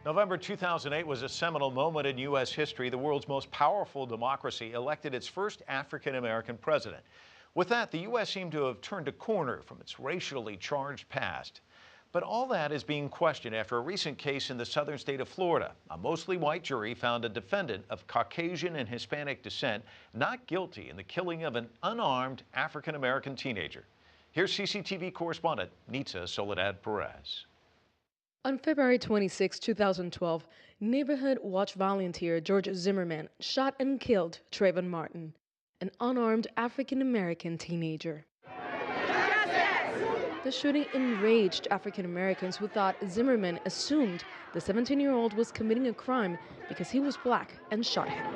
November 2008 was a seminal moment in U.S. history. The world's most powerful democracy elected its first African-American president. With that, the U.S. seemed to have turned a corner from its racially charged past. But all that is being questioned after a recent case in the southern state of Florida. A mostly white jury found a defendant of Caucasian and Hispanic descent not guilty in the killing of an unarmed African-American teenager. Here's CCTV correspondent Nitza Perez. On February 26, 2012, neighborhood watch volunteer George Zimmerman shot and killed Trayvon Martin, an unarmed African-American teenager. The shooting enraged African-Americans who thought Zimmerman assumed the 17-year-old was committing a crime because he was black and shot him.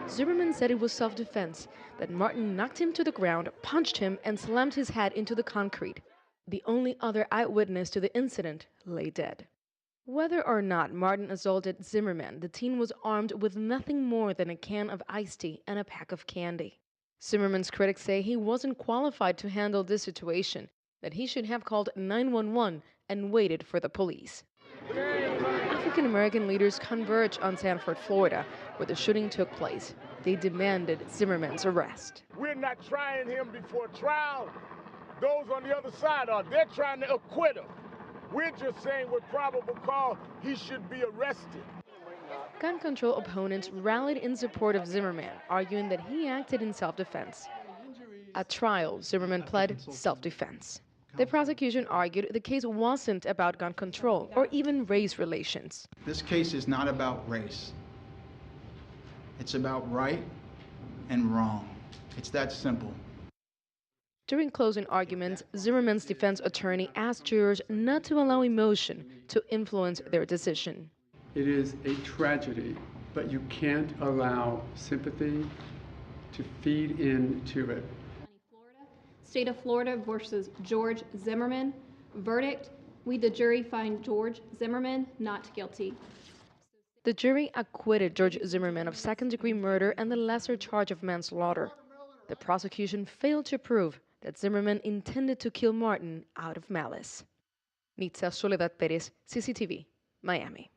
Zimmerman said it was self-defense, that Martin knocked him to the ground, punched him, and slammed his head into the concrete. The only other eyewitness to the incident lay dead. Whether or not Martin assaulted Zimmerman, the teen was armed with nothing more than a can of iced tea and a pack of candy. Zimmerman's critics say he wasn't qualified to handle this situation, that he should have called 911 and waited for the police. African-American leaders converge on Sanford, Florida, where the shooting took place. They demanded Zimmerman's arrest. We're not trying him before trial. Those on the other side are. They're trying to acquit him. We're just saying with probable cause he should be arrested. Gun control opponents rallied in support of Zimmerman, arguing that he acted in self-defense. At trial, Zimmerman pled self-defense. The prosecution argued the case wasn't about gun control or even race relations. This case is not about race. It's about right and wrong. It's that simple. During closing arguments, Zimmerman's defense attorney asked jurors not to allow emotion to influence their decision. It is a tragedy, but you can't allow sympathy to feed into it. State of Florida versus George Zimmerman. Verdict: we, the jury, find George Zimmerman not guilty. The jury acquitted George Zimmerman of second-degree murder and the lesser charge of manslaughter. The prosecution failed to prove that Zimmerman intended to kill Martin out of malice. Nitza Perez, CCTV, Miami.